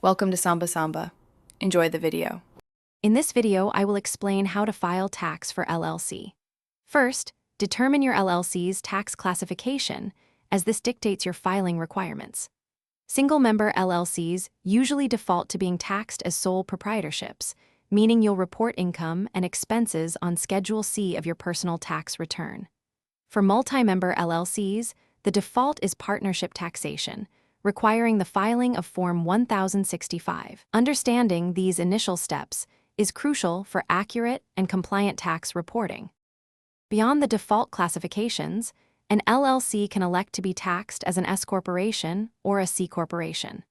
Welcome to Samba Samba. Enjoy the video. In this video, I will explain how to file tax for LLC. First, determine your LLC's tax classification, as this dictates your filing requirements. Single-member LLCs usually default to being taxed as sole proprietorships, meaning you'll report income and expenses on Schedule C of your personal tax return. For multi-member LLCs, the default is partnership taxation, requiring the filing of Form 1065. Understanding these initial steps is crucial for accurate and compliant tax reporting. Beyond the default classifications, an LLC can elect to be taxed as an S corporation or a C corporation.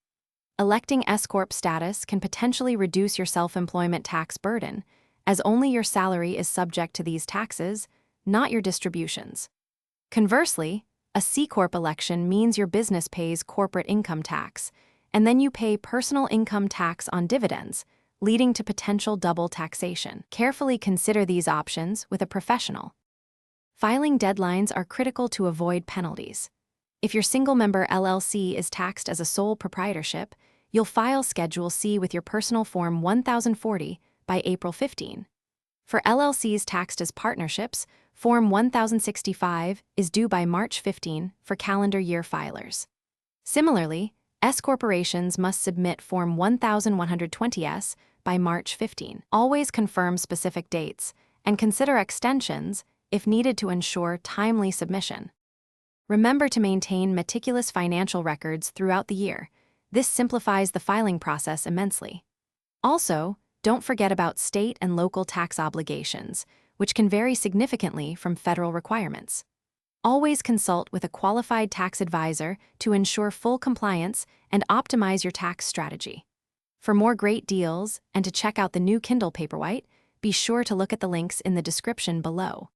Electing S corp status can potentially reduce your self-employment tax burden, as only your salary is subject to these taxes, not your distributions. Conversely, a C corp election means your business pays corporate income tax, and then you pay personal income tax on dividends, leading to potential double taxation. Carefully consider these options with a professional. Filing deadlines are critical to avoid penalties. If your single-member LLC is taxed as a sole proprietorship, you'll file Schedule C with your personal Form 1040 by April 15. For LLCs taxed as partnerships, Form 1065 is due by March 15 for calendar year filers. Similarly, S corporations must submit Form 1120S by March 15. Always confirm specific dates and consider extensions if needed to ensure timely submission. Remember to maintain meticulous financial records throughout the year. This simplifies the filing process immensely. Also, don't forget about state and local tax obligations, which can vary significantly from federal requirements. Always consult with a qualified tax advisor to ensure full compliance and optimize your tax strategy. For more great deals and to check out the new Kindle Paperwhite, be sure to look at the links in the description below.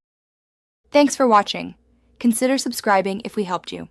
Thanks for watching. Consider subscribing if we helped you.